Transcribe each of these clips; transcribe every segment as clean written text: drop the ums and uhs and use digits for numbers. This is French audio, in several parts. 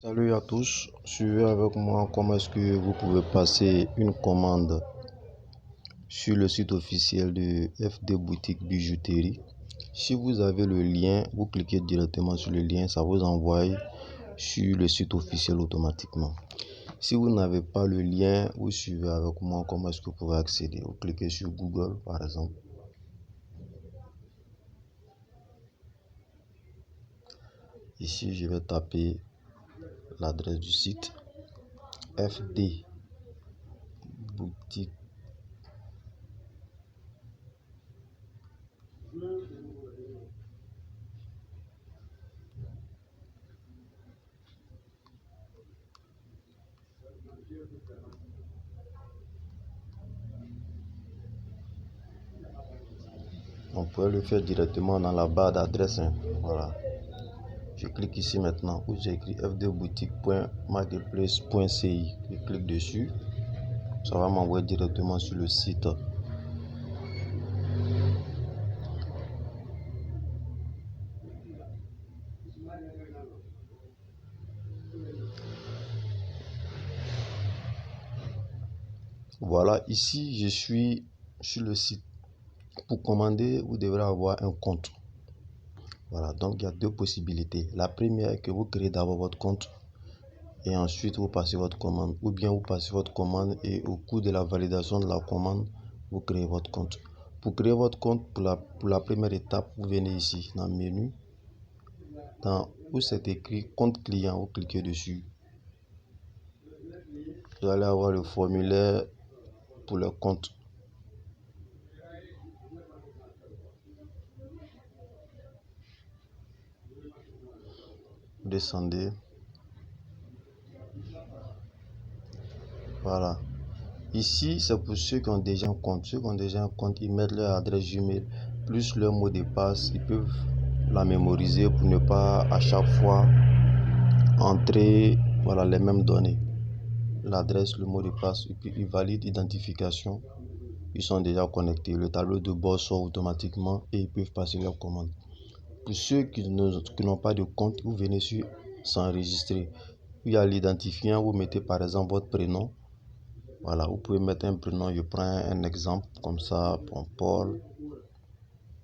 Salut à tous, suivez avec moi comment est-ce que vous pouvez passer une commande sur le site officiel de FD Boutique Bijouterie. Si vous avez le lien, vous cliquez directement sur le lien, ça vous envoie sur le site officiel automatiquement. Si vous n'avez pas le lien, vous suivez avec moi comment est-ce que vous pouvez accéder. Vous cliquez sur Google par exemple. Ici, je vais taper l'adresse du site FD Boutique. On peut le faire directement dans la barre d'adresse. Voilà. Je clique ici maintenant où j'ai écrit fdboutique.marketplace.ci. Je clique dessus. Ça va m'envoyer directement sur le site. Voilà, ici je suis sur le site. Pour commander, vous devrez avoir un compte. Voilà, donc il y a deux possibilités. La première est que vous créez d'abord votre compte et ensuite vous passez votre commande. Ou bien vous passez votre commande et au cours de la validation de la commande, vous créez votre compte. Pour créer votre compte, pour la première étape, vous venez ici dans le menu. Dans où c'est écrit compte client, vous cliquez dessus. Vous allez avoir le formulaire pour le compte. Vous descendez. Voilà. Ici, c'est pour ceux qui ont déjà un compte. Ceux qui ont déjà un compte, ils mettent leur adresse Gmail plus leur mot de passe. Ils peuvent la mémoriser pour ne pas à chaque fois entrer voilà, les mêmes données. L'adresse, le mot de passe, et puis ils valident l'identification. Ils sont déjà connectés. Le tableau de bord sort automatiquement et ils peuvent passer leur commande. Pour ceux qui n'ont pas de compte, vous venez sur s'enregistrer. Il y a l'identifiant, vous mettez par exemple votre prénom. Voilà, vous pouvez mettre un prénom. Je prends un exemple comme ça, Paul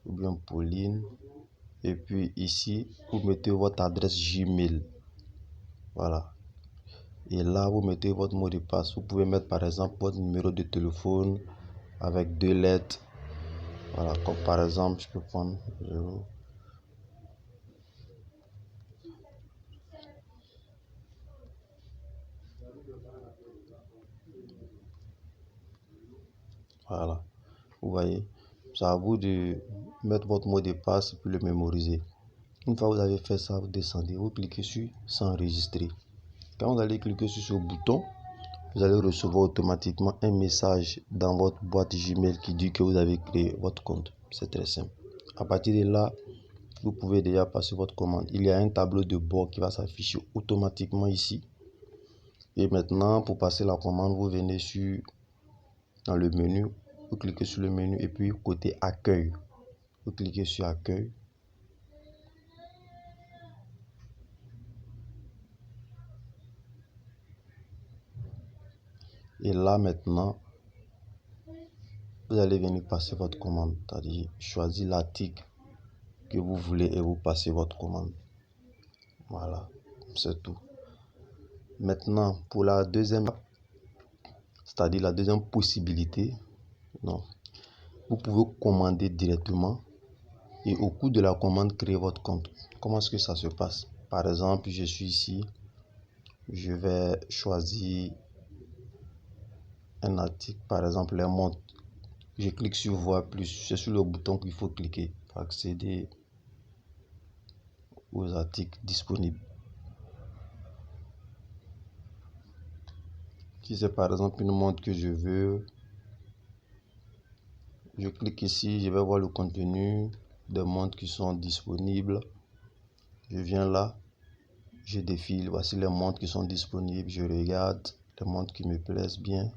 ou bien Pauline. Et puis ici, vous mettez votre adresse Gmail. Voilà. Et là, vous mettez votre mot de passe. Vous pouvez mettre par exemple votre numéro de téléphone avec 2 lettres. Voilà, comme par exemple, je peux prendre 0. Voilà, vous voyez, c'est à vous de mettre votre mot de passe et puis le mémoriser. Une fois que vous avez fait ça, vous descendez, vous cliquez sur s'enregistrer. Quand vous allez cliquer sur ce bouton, vous allez recevoir automatiquement un message dans votre boîte Gmail qui dit que vous avez créé votre compte. C'est très simple. À partir de là, vous pouvez déjà passer votre commande. Il y a un tableau de bord qui va s'afficher automatiquement ici. Et maintenant, pour passer la commande, vous venez dans le menu. Vous cliquez sur le menu et puis côté accueil. Vous cliquez sur accueil. Et là maintenant, vous allez venir passer votre commande. C'est-à-dire choisir l'article que vous voulez et vous passez votre commande. Voilà, c'est tout. Maintenant, pour la deuxième, c'est-à-dire la deuxième possibilité, non, vous pouvez commander directement et au cours de la commande, créer votre compte. Comment est-ce que ça se passe? Par exemple, je suis ici, je vais choisir un article, par exemple les montres. Je clique sur voir plus, c'est sur le bouton qu'il faut cliquer pour accéder aux articles disponibles. Si c'est par exemple une montre que je veux, je clique ici, je vais voir le contenu des montres qui sont disponibles. Je viens là, je défile, voici les montres qui sont disponibles, je regarde les montres qui me plaisent bien,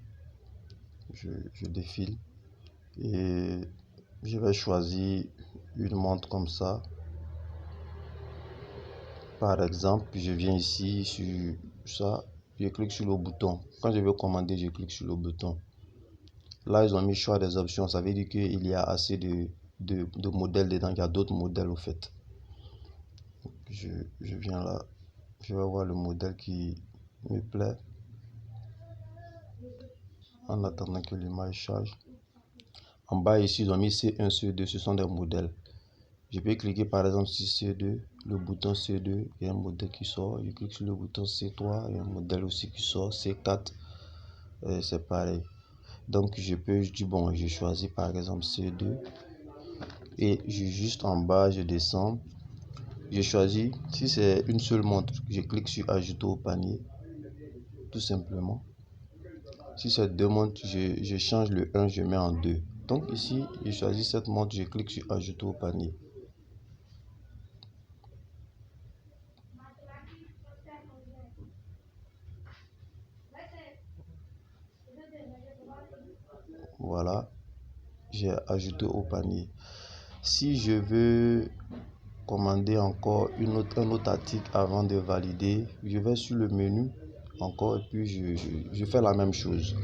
je défile et je vais choisir une montre comme ça. Par exemple, je viens ici sur ça, je clique sur le bouton. Quand je veux commander, je clique sur le bouton. Là, ils ont mis choix des options. Ça veut dire qu'il y a assez de modèles dedans. Il y a d'autres modèles au fait. Je viens là. Je vais voir le modèle qui me plaît. En attendant que l'image charge. En bas ici, ils ont mis C1, C2. Ce sont des modèles. Je peux cliquer par exemple sur C2, le bouton C2, il y a un modèle qui sort. Je clique sur le bouton C3, il y a un modèle aussi qui sort. C4, c'est pareil. Donc je dis bon, je choisis par exemple C2 et juste en bas, je descends. Je choisis, si c'est une seule montre, je clique sur ajouter au panier, tout simplement. Si c'est deux montres, je change le 1, je mets en 2. Donc ici, je choisis cette montre, je clique sur ajouter au panier. Voilà, j'ai ajouté au panier. Si je veux commander encore un autre article avant de valider, je vais sur le menu encore et puis je fais la même chose.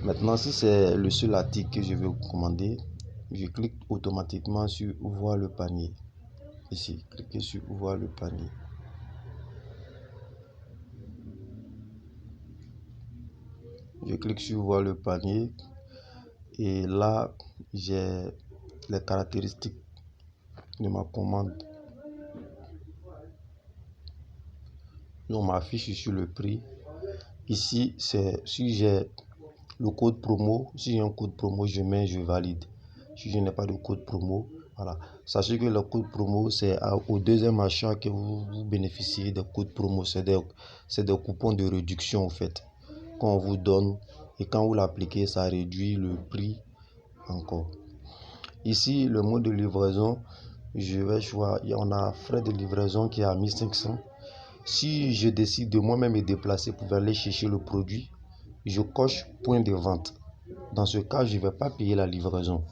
Maintenant, si c'est le seul article que je veux commander, je clique automatiquement sur voir le panier. Ici, cliquez sur voir le panier. Je clique sur voir le panier et là, j'ai les caractéristiques de ma commande. On m'affiche sur le prix. Ici, c'est si j'ai le code promo. Si j'ai un code promo, je valide. Si je n'ai pas de code promo, voilà. Sachez que le code promo, c'est au deuxième achat que vous bénéficiez des codes promo. C'est des coupons de réduction en fait qu'on vous donne et quand vous l'appliquez, ça réduit le prix encore. Ici, le mode de livraison, je vais choisir. On a frais de livraison qui est à 1500. Si je décide de moi-même me déplacer pour aller chercher le produit, je coche point de vente. Dans ce cas, je ne vais pas payer la livraison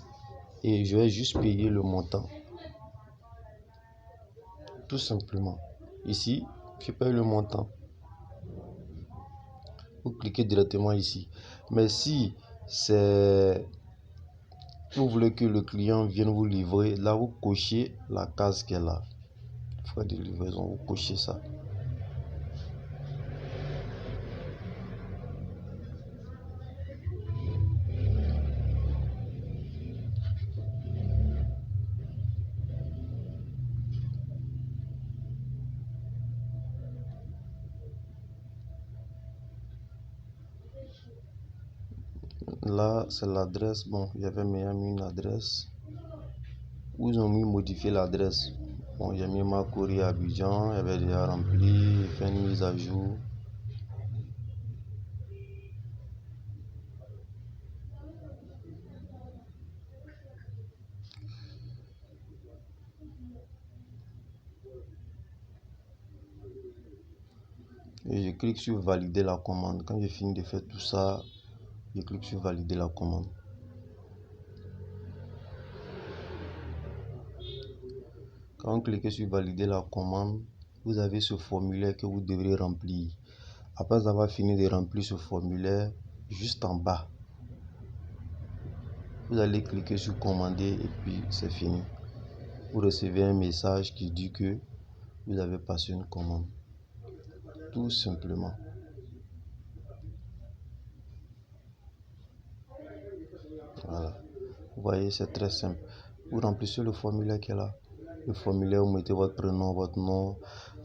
et je vais juste payer le montant. Tout simplement. Ici, je paye le montant. Vous cliquez directement ici. Mais si vous voulez que le client vienne vous livrer, là vous cochez la case qui est là. Frais de livraison, vous cochez ça. Là, c'est l'adresse. Bon, il y avait mis une adresse. Où ils ont mis modifier l'adresse. Bon, j'ai mis ma courrier à Abidjan. Il y avait déjà rempli. J'ai fait une mise à jour. Et je clique sur valider la commande. Quand j'ai fini de faire tout ça, je clique sur valider la commande. Quand vous cliquez sur valider la commande, vous avez ce formulaire que vous devrez remplir. Après avoir fini de remplir ce formulaire, juste en bas, vous allez cliquer sur commander et puis c'est fini. Vous recevez un message qui dit que vous avez passé une commande. Tout simplement. Voilà. Vous voyez, c'est très simple. Vous remplissez le formulaire qui est là. Le formulaire, vous mettez votre prénom, votre nom,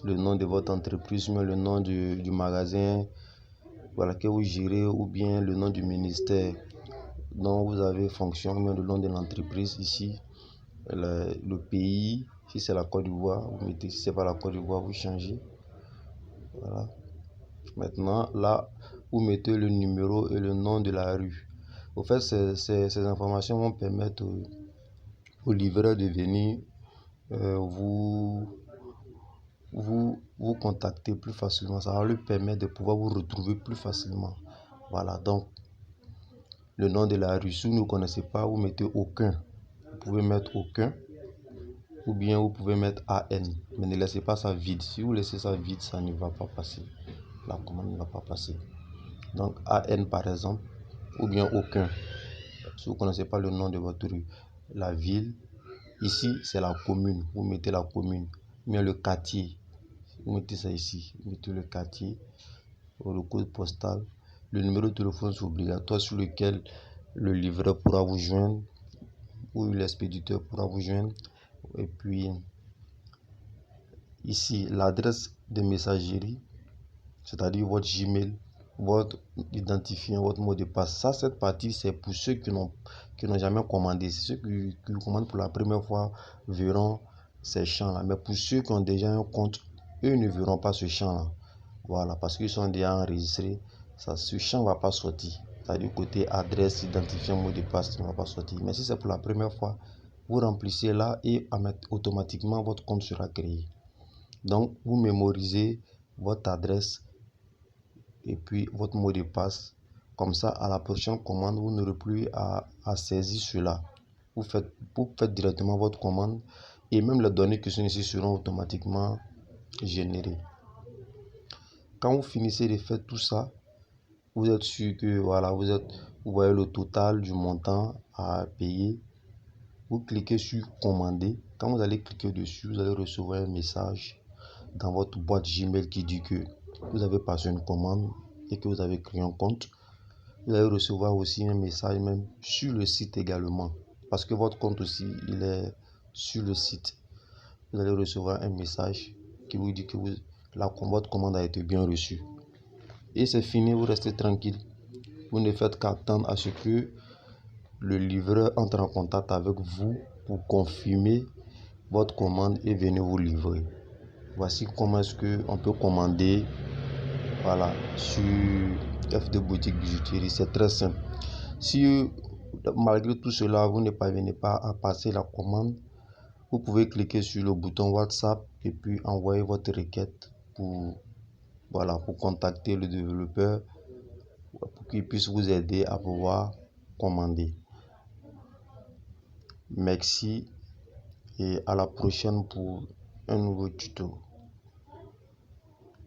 le nom de votre entreprise, le nom du magasin, voilà, que vous gérez, ou bien le nom du ministère dont vous avez fonction, ou bien le nom de l'entreprise ici, le pays, si c'est la Côte d'Ivoire, vous mettez, si c'est pas la Côte d'Ivoire, vous changez. Voilà. Maintenant, là, vous mettez le numéro et le nom de la rue. Au fait, ces informations vont permettre au livreur de venir vous contacter plus facilement. Ça va lui permettre de pouvoir vous retrouver plus facilement. Voilà, donc le nom de la rue, si vous ne connaissez pas, vous mettez aucun. Vous pouvez mettre aucun. ou bien vous pouvez mettre AN, mais ne laissez pas ça vide. Si vous laissez ça vide, ça ne va pas passer. La commande ne va pas passer. Donc AN par exemple, ou bien aucun. Si vous ne connaissez pas le nom de votre rue, la ville, ici c'est la commune, vous mettez la commune, ou bien le quartier, vous mettez ça ici, vous mettez le quartier, le code postal, le numéro de téléphone c'est obligatoire sur lequel le livreur pourra vous joindre ou l'expéditeur pourra vous joindre. Et puis ici l'adresse de messagerie, c'est-à-dire votre Gmail, votre identifiant, votre mot de passe. Ça, cette partie, c'est pour ceux qui n'ont jamais commandé. Ceux qui commandent pour la première fois verront ces champs-là. Mais pour ceux qui ont déjà un compte, eux ne verront pas ce champ-là. Voilà, parce qu'ils sont déjà enregistrés. Ça, ce champ ne va pas sortir. C'est-à-dire côté adresse, identifiant, mot de passe, ne va pas sortir. Mais si c'est pour la première fois, vous remplissez là et automatiquement votre compte sera créé. Donc, vous mémorisez votre adresse et puis votre mot de passe. Comme ça, à la prochaine commande, vous n'aurez plus à saisir cela. Vous faites directement votre commande et même les données qui sont ici seront automatiquement générées. Quand vous finissez de faire tout ça, vous êtes sûr que voilà, vous voyez le total du montant à payer. Vous cliquez sur commander. Quand vous allez cliquer dessus, vous allez recevoir un message dans votre boîte Gmail qui dit que vous avez passé une commande et que vous avez créé un compte. Vous allez recevoir aussi un message même sur le site également, parce que votre compte aussi il est sur le site. Vous allez recevoir un message qui vous dit que votre commande a été bien reçue. Et c'est fini, vous restez tranquille. Vous ne faites qu'attendre à ce que le livreur entre en contact avec vous pour confirmer votre commande et venir vous livrer. Voici comment est-ce qu'on peut commander, voilà, sur FD Boutique Bijouterie. C'est très simple. Si malgré tout cela, vous ne parvenez pas à passer la commande, vous pouvez cliquer sur le bouton WhatsApp et puis envoyer votre requête pour contacter le développeur pour qu'il puisse vous aider à pouvoir commander. Merci et à la prochaine pour un nouveau tuto.